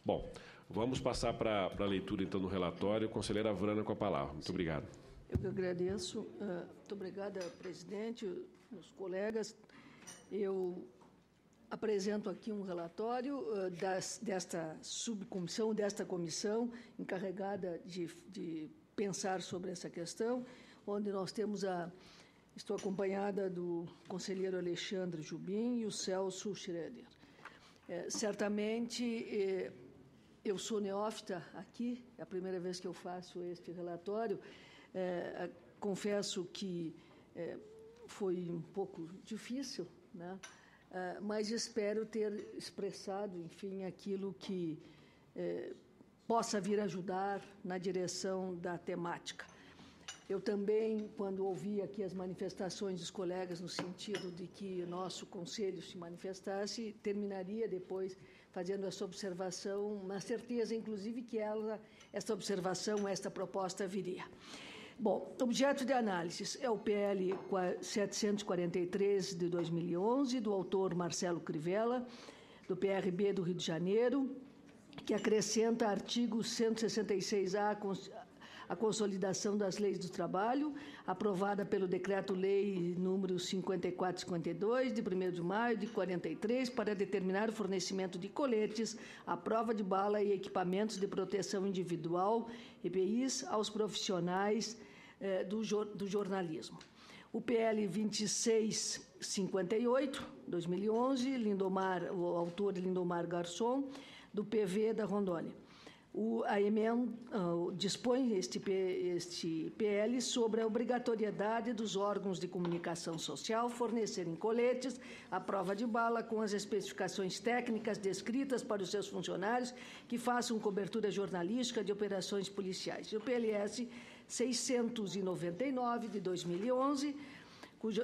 Bom, vamos passar para a leitura, então, do relatório. Conselheira Vrana, com a palavra. Muito obrigado. Eu que agradeço. Muito obrigada, presidente, os colegas. Eu apresento aqui um relatório desta subcomissão, desta comissão encarregada de pensar sobre essa questão, onde nós temos estou acompanhada do conselheiro Alexandre Jubim e o Celso Schroeder. Certamente, eu sou neófita aqui, é a primeira vez que eu faço este relatório. Confesso que foi um pouco difícil, né? Mas espero ter expressado, enfim, aquilo que possa vir ajudar na direção da temática. Eu também, quando ouvi aqui as manifestações dos colegas no sentido de que o nosso conselho se manifestasse, terminaria depois fazendo essa observação, na certeza, inclusive, que esta observação, esta proposta viria. Bom, objeto de análise é o PL 743 de 2011, do autor Marcelo Crivella, do PRB do Rio de Janeiro, que acrescenta artigo 166-A a consolidação das leis do trabalho, aprovada pelo Decreto-Lei número 5452, de 1º de maio de 43, para determinar o fornecimento de coletes, à prova de bala e equipamentos de proteção individual, EPIs, aos profissionais do jornalismo. O PL 2658, 2011, o autor Lindomar Garçom, do PV da Rondônia. A emenda dispõe este PL sobre a obrigatoriedade dos órgãos de comunicação social fornecerem coletes à prova de bala com as especificações técnicas descritas para os seus funcionários que façam cobertura jornalística de operações policiais. E o PLS 699, de 2011,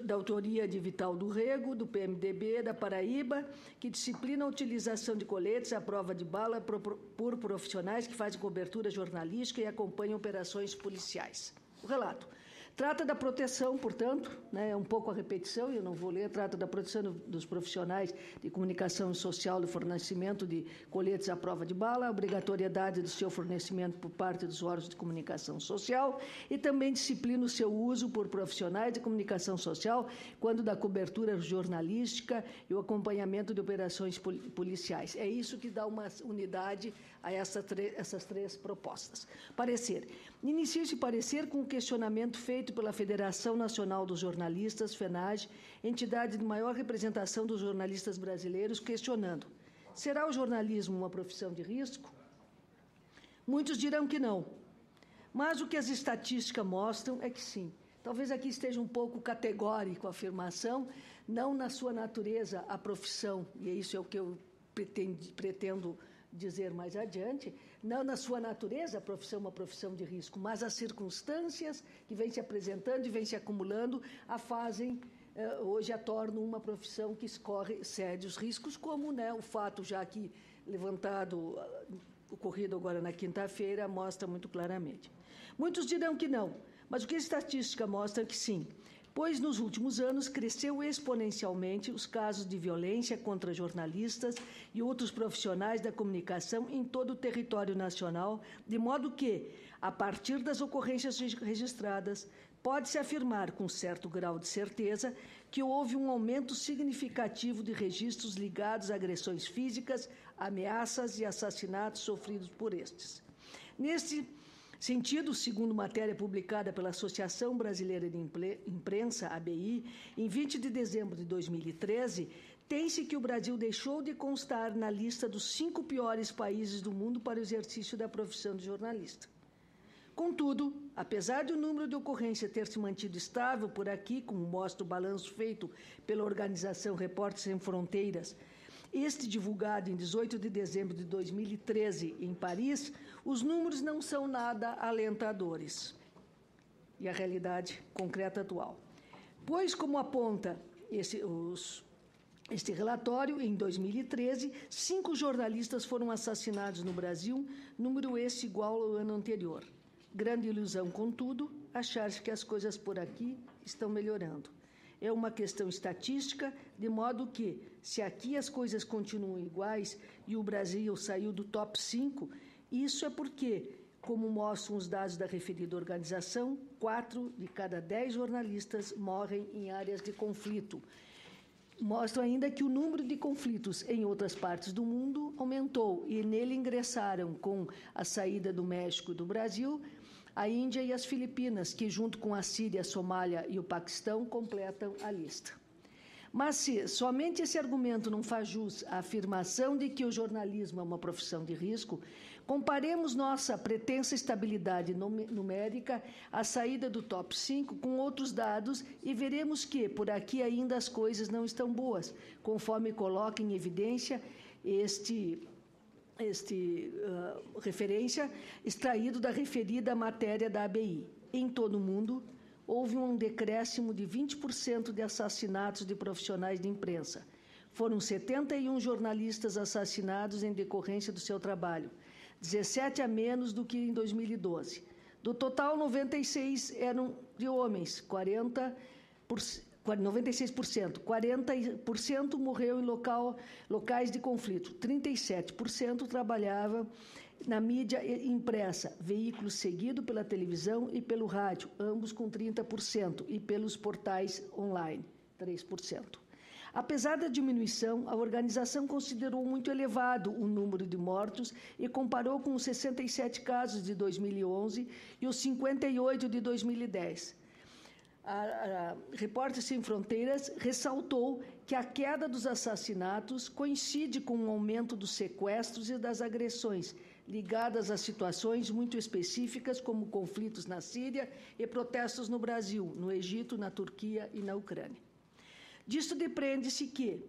da autoria de Vital do Rego, do PMDB da Paraíba, que disciplina a utilização de coletes à prova de bala por profissionais que fazem cobertura jornalística e acompanham operações policiais. O relato trata da proteção, portanto, é um pouco a repetição, eu não vou ler, trata da proteção dos profissionais de comunicação social do fornecimento de coletes à prova de bala, a obrigatoriedade do seu fornecimento por parte dos órgãos de comunicação social e também disciplina o seu uso por profissionais de comunicação social quando da cobertura jornalística e o acompanhamento de operações policiais. É isso que dá uma unidade a essas três propostas. Parecer. Inicia-se parecer com o questionamento feito pela Federação Nacional dos Jornalistas, FENAJ, entidade de maior representação dos jornalistas brasileiros, questionando: será o jornalismo uma profissão de risco? Muitos dirão que não, mas o que as estatísticas mostram é que sim. Talvez aqui esteja um pouco categórico a afirmação, não na sua natureza a profissão, e isso é o que eu pretendo dizer mais adiante, não na sua natureza a profissão uma profissão de risco, mas as circunstâncias que vêm se apresentando e vêm se acumulando a fazem, hoje a tornam uma profissão que escorre sérios riscos, como o fato já aqui levantado, ocorrido agora na quinta-feira, mostra muito claramente. Muitos dirão que não, mas o que a estatística mostra é que sim, pois nos últimos anos cresceu exponencialmente os casos de violência contra jornalistas e outros profissionais da comunicação em todo o território nacional, de modo que, a partir das ocorrências registradas, pode-se afirmar com certo grau de certeza que houve um aumento significativo de registros ligados a agressões físicas, ameaças e assassinatos sofridos por estes. Neste sentido, segundo matéria publicada pela Associação Brasileira de Imprensa, ABI, em 20 de dezembro de 2013, tem-se que o Brasil deixou de constar na lista dos 5 piores países do mundo para o exercício da profissão de jornalista. Contudo, apesar de o número de ocorrência ter se mantido estável por aqui, como mostra o balanço feito pela organização Repórteres Sem Fronteiras, este divulgado em 18 de dezembro de 2013 em Paris, os números não são nada alentadores. E a realidade concreta atual. Pois, como aponta este relatório, em 2013, 5 jornalistas foram assassinados no Brasil, número esse igual ao ano anterior. Grande ilusão, contudo, achar que as coisas por aqui estão melhorando. É uma questão estatística, de modo que, se aqui as coisas continuam iguais e o Brasil saiu do top 5, isso é porque, como mostram os dados da referida organização, 4 de cada 10 jornalistas morrem em áreas de conflito. Mostram ainda que o número de conflitos em outras partes do mundo aumentou e nele ingressaram, com a saída do México e do Brasil, a Índia e as Filipinas, que junto com a Síria, a Somália e o Paquistão completam a lista. Mas se somente esse argumento não faz jus à afirmação de que o jornalismo é uma profissão de risco, comparemos nossa pretensa estabilidade numérica, a saída do top 5, com outros dados e veremos que, por aqui ainda as coisas não estão boas, conforme coloca em evidência referência extraído da referida matéria da ABI. Em todo o mundo, houve um decréscimo de 20% de assassinatos de profissionais de imprensa. Foram 71 jornalistas assassinados em decorrência do seu trabalho, 17 a menos do que em 2012. Do total, 96 eram de homens, 96%. 40% morreu em locais de conflito. 37% trabalhava na mídia impressa, veículo seguido pela televisão e pelo rádio, ambos com 30%, e pelos portais online, 3%. Apesar da diminuição, a organização considerou muito elevado o número de mortos e comparou com os 67 casos de 2011 e os 58 de 2010. A Repórteres Sem Fronteiras ressaltou que a queda dos assassinatos coincide com o aumento dos sequestros e das agressões, ligadas a situações muito específicas, como conflitos na Síria e protestos no Brasil, no Egito, na Turquia e na Ucrânia. Disto depreende-se que,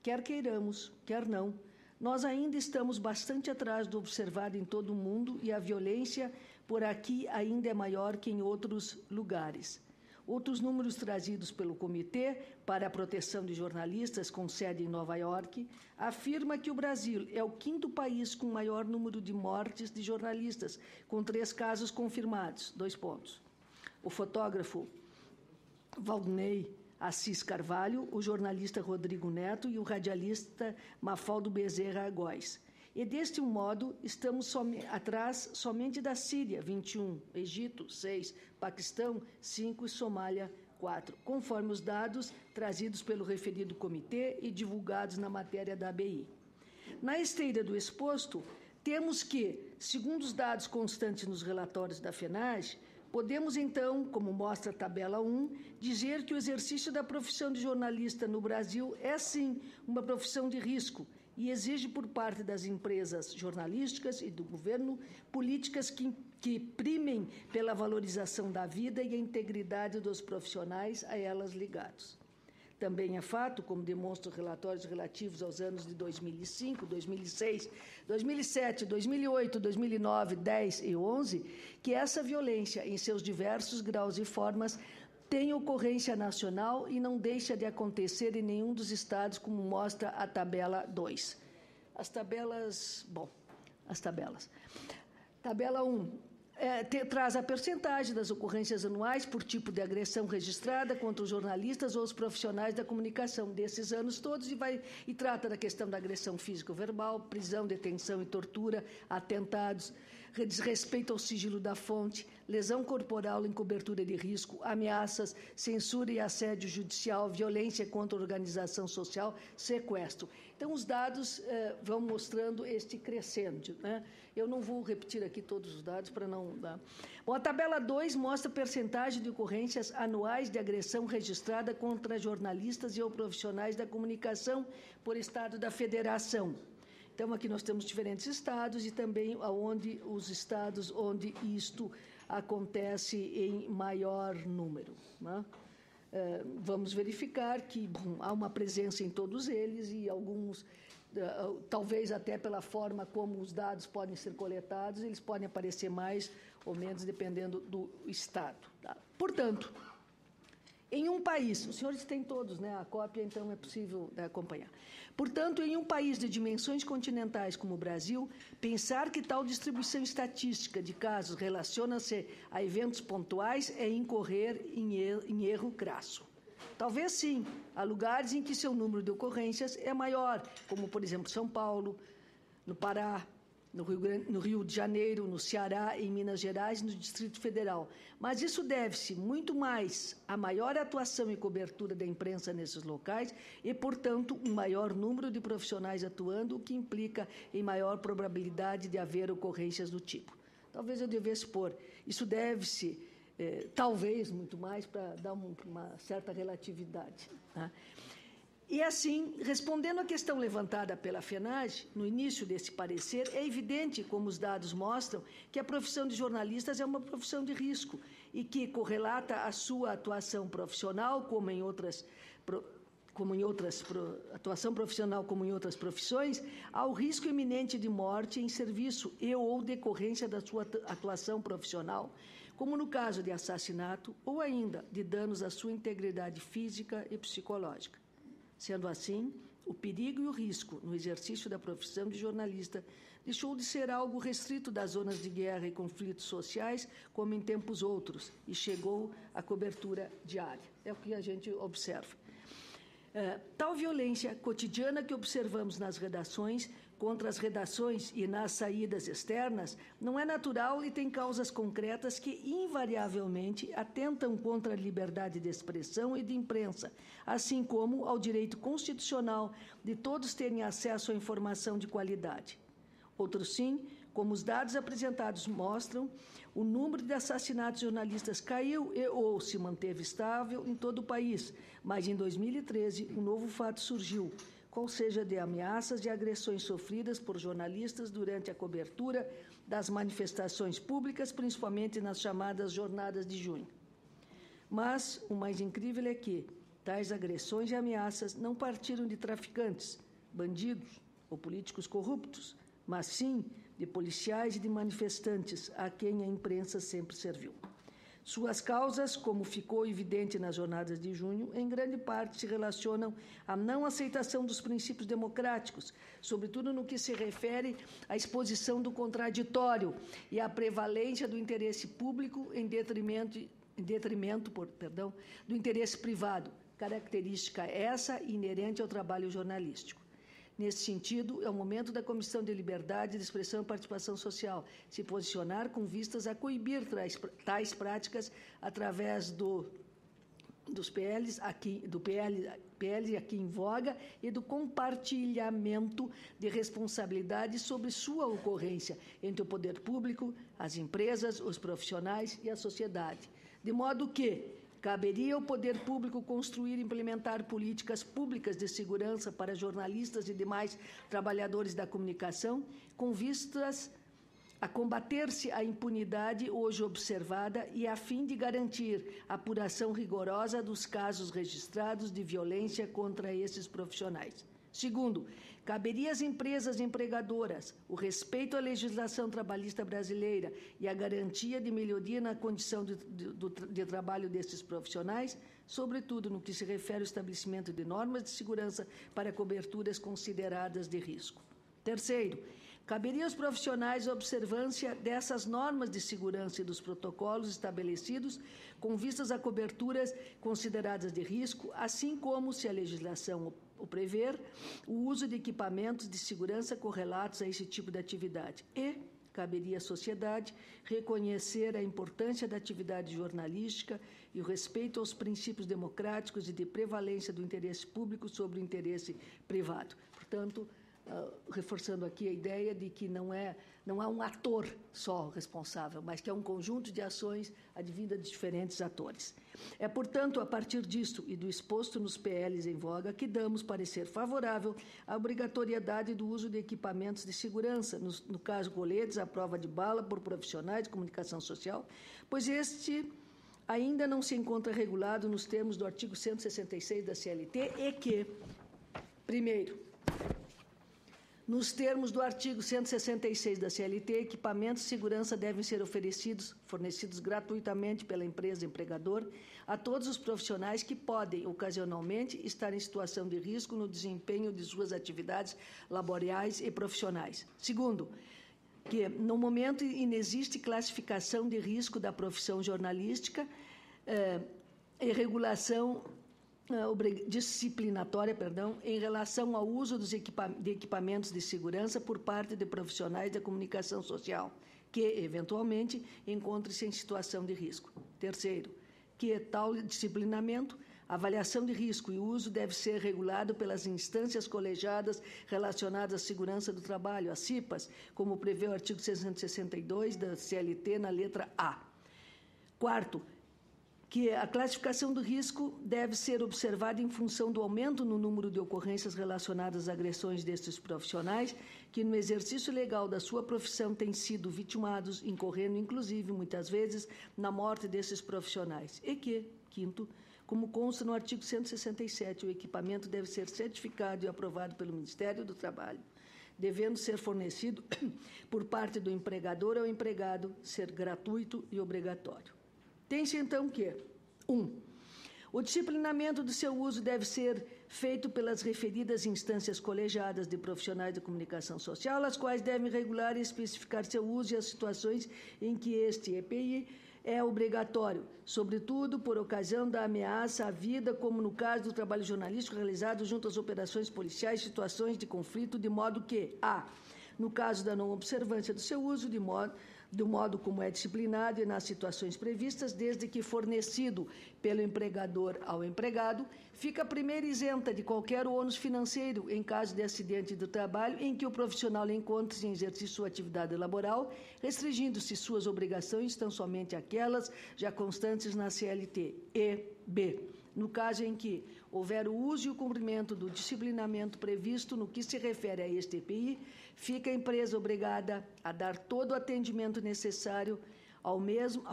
quer queiramos, quer não, nós ainda estamos bastante atrás do observado em todo o mundo e a violência por aqui ainda é maior que em outros lugares. Outros números trazidos pelo Comitê para a Proteção de Jornalistas, com sede em Nova York, afirma que o Brasil é o 5º país com maior número de mortes de jornalistas, com 3 casos confirmados. 2 pontos. O fotógrafo Valdinei Assis Carvalho, o jornalista Rodrigo Neto e o radialista Mafaldo Bezerra Góes. E, deste modo, estamos atrás somente da Síria, 21, Egito, 6, Paquistão, 5 e Somália, 4, conforme os dados trazidos pelo referido comitê e divulgados na matéria da ABI. Na esteira do exposto, temos que, segundo os dados constantes nos relatórios da FENAGE, podemos, então, como mostra a tabela 1, dizer que o exercício da profissão de jornalista no Brasil é, sim, uma profissão de risco, e exige por parte das empresas jornalísticas e do governo políticas que primem pela valorização da vida e a integridade dos profissionais a elas ligados. Também é fato, como demonstram relatórios relativos aos anos de 2005, 2006, 2007, 2008, 2009, 10 e 11, que essa violência, em seus diversos graus e formas, tem ocorrência nacional e não deixa de acontecer em nenhum dos estados, como mostra a tabela 2. As tabelas. Tabela 1 traz a percentagem das ocorrências anuais por tipo de agressão registrada contra os jornalistas ou os profissionais da comunicação desses anos todos e trata da questão da agressão física ou verbal, prisão, detenção e tortura, atentados, desrespeito ao sigilo da fonte, lesão corporal em cobertura de risco, ameaças, censura e assédio judicial, violência contra a organização social, sequestro. Então, os dados vão mostrando este crescente, né? Eu não vou repetir aqui todos os dados para não dar. Bom, a tabela 2 mostra a percentagem de ocorrências anuais de agressão registrada contra jornalistas e ou profissionais da comunicação por estado da federação. Então, aqui nós temos diferentes estados e também os estados onde isto acontece em maior número, né? Vamos verificar que há uma presença em todos eles e alguns, talvez até pela forma como os dados podem ser coletados, eles podem aparecer mais ou menos dependendo do estado. Tá? Portanto, em um país, os senhores têm todos, né, a cópia, então é possível acompanhar. Portanto, em um país de dimensões continentais como o Brasil, pensar que tal distribuição estatística de casos relaciona-se a eventos pontuais é incorrer em erro crasso. Talvez sim, há lugares em que seu número de ocorrências é maior, como, por exemplo, São Paulo, no Pará, no Rio de Janeiro, no Ceará, em Minas Gerais e no Distrito Federal. Mas isso deve-se muito mais à maior atuação e cobertura da imprensa nesses locais e, portanto, um maior número de profissionais atuando, o que implica em maior probabilidade de haver ocorrências do tipo. Talvez eu devesse pôr, isso deve-se, talvez, muito mais, para dar uma certa relatividade, tá? E assim, respondendo à questão levantada pela FENAGE, no início desse parecer, é evidente, como os dados mostram, que a profissão de jornalistas é uma profissão de risco e que correlata a sua atuação profissional, atuação profissional como em outras profissões, ao risco iminente de morte em serviço e ou decorrência da sua atuação profissional, como no caso de assassinato ou ainda de danos à sua integridade física e psicológica. Sendo assim, o perigo e o risco no exercício da profissão de jornalista deixou de ser algo restrito das zonas de guerra e conflitos sociais, como em tempos outros, e chegou à cobertura diária. É o que a gente observa. Tal violência cotidiana que observamos nas redações, contra as redações e nas saídas externas, não é natural e tem causas concretas que, invariavelmente, atentam contra a liberdade de expressão e de imprensa, assim como ao direito constitucional de todos terem acesso à informação de qualidade. Outros sim, como os dados apresentados mostram, o número de assassinatos de jornalistas caiu e ou se manteve estável em todo o país, mas em 2013 um novo fato surgiu, qual seja de ameaças e agressões sofridas por jornalistas durante a cobertura das manifestações públicas, principalmente nas chamadas jornadas de junho. Mas o mais incrível é que tais agressões e ameaças não partiram de traficantes, bandidos ou políticos corruptos, mas sim de policiais e de manifestantes a quem a imprensa sempre serviu. Suas causas, como ficou evidente nas jornadas de junho, em grande parte se relacionam à não aceitação dos princípios democráticos, sobretudo no que se refere à exposição do contraditório e à prevalência do interesse público em detrimento do interesse privado, característica essa inerente ao trabalho jornalístico. Nesse sentido, é o momento da Comissão de Liberdade de Expressão e Participação Social se posicionar com vistas a coibir tais práticas através dos PLs do PL aqui em voga e do compartilhamento de responsabilidades sobre sua ocorrência entre o poder público, as empresas, os profissionais e a sociedade. De modo que caberia ao poder público construir e implementar políticas públicas de segurança para jornalistas e demais trabalhadores da comunicação, com vistas a combater-se a impunidade hoje observada e a fim de garantir a apuração rigorosa dos casos registrados de violência contra esses profissionais. Segundo, caberia às empresas empregadoras o respeito à legislação trabalhista brasileira e a garantia de melhoria na condição de trabalho desses profissionais, sobretudo no que se refere ao estabelecimento de normas de segurança para coberturas consideradas de risco. Terceiro, caberia aos profissionais a observância dessas normas de segurança e dos protocolos estabelecidos com vistas a coberturas consideradas de risco, assim como, se a legislação o prever, o uso de equipamentos de segurança correlatos a esse tipo de atividade. E caberia à sociedade reconhecer a importância da atividade jornalística e o respeito aos princípios democráticos e de prevalência do interesse público sobre o interesse privado. Portanto, reforçando aqui a ideia de que não há um ator só responsável, mas que é um conjunto de ações advinda de diferentes atores. É, portanto, a partir disto e do exposto nos PLs em voga que damos parecer favorável à obrigatoriedade do uso de equipamentos de segurança, no caso coletes à prova de bala por profissionais de comunicação social, pois este ainda não se encontra regulado nos termos do artigo 166 da CLT e que, primeiro, nos termos do artigo 166 da CLT, equipamentos de segurança devem ser fornecidos gratuitamente pela empresa empregador a todos os profissionais que podem, ocasionalmente, estar em situação de risco no desempenho de suas atividades laborais e profissionais. Segundo, que no momento inexiste classificação de risco da profissão jornalística e regulação disciplinatória, em relação ao uso de equipamentos de segurança por parte de profissionais da comunicação social, que, eventualmente, encontrem-se em situação de risco. Terceiro, que tal disciplinamento, avaliação de risco e uso deve ser regulado pelas instâncias colegiadas relacionadas à segurança do trabalho, as CIPAs, como prevê o artigo 662 da CLT, na letra A. Quarto, que a classificação do risco deve ser observada em função do aumento no número de ocorrências relacionadas a agressões destes profissionais, que no exercício legal da sua profissão têm sido vitimados, incorrendo, inclusive, muitas vezes, na morte desses profissionais. E que, quinto, como consta no artigo 167, o equipamento deve ser certificado e aprovado pelo Ministério do Trabalho, devendo ser fornecido por parte do empregador ao empregado, ser gratuito e obrigatório. Tem-se, então, que, 1. O disciplinamento do seu uso deve ser feito pelas referidas instâncias colegiadas de profissionais de comunicação social, as quais devem regular e especificar seu uso e as situações em que este EPI é obrigatório, sobretudo por ocasião da ameaça à vida, como no caso do trabalho jornalístico realizado junto às operações policiais, situações de conflito, de modo que, a. No caso da não observância do seu uso, do modo como é disciplinado e nas situações previstas, desde que fornecido pelo empregador ao empregado, fica primeiro isenta de qualquer ônus financeiro em caso de acidente do trabalho em que o profissional encontre-se em exercício de sua atividade laboral, restringindo-se suas obrigações tão somente aquelas já constantes na CLT. E, B. No caso em que houver o uso e o cumprimento do disciplinamento previsto no que se refere a este EPI, fica a empresa obrigada a dar todo o atendimento necessário ao mesmo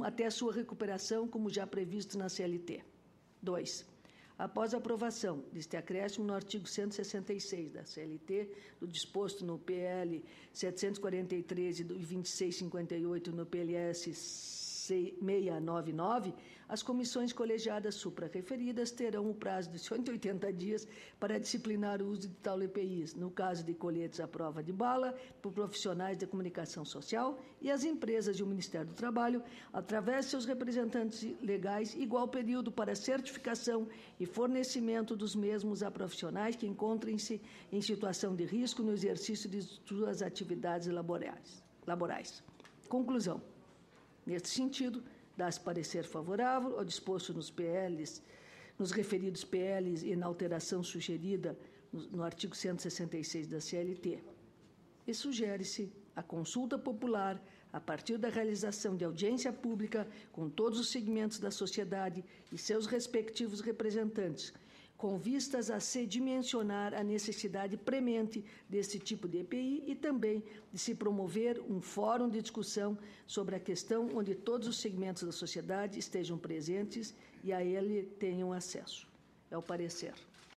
até a sua recuperação, como já previsto na CLT. 2. Após a aprovação deste acréscimo no artigo 166 da CLT, do disposto no PL 743 e do 2658 no PLS 699, as comissões colegiadas suprarreferidas terão o prazo de 180 dias para disciplinar o uso de tal EPIs, no caso de coletes à prova de bala, por profissionais de comunicação social e as empresas e o Ministério do Trabalho, através de seus representantes legais, igual período para certificação e fornecimento dos mesmos a profissionais que encontrem-se em situação de risco no exercício de suas atividades laborais. Conclusão. Neste sentido, dá-se parecer favorável ao disposto nos referidos PLs e na alteração sugerida no artigo 166 da CLT. E sugere-se a consulta popular a partir da realização de audiência pública com todos os segmentos da sociedade e seus respectivos representantes, com vistas a se dimensionar a necessidade premente desse tipo de EPI e também de se promover um fórum de discussão sobre a questão onde todos os segmentos da sociedade estejam presentes e a ele tenham acesso. É o parecer.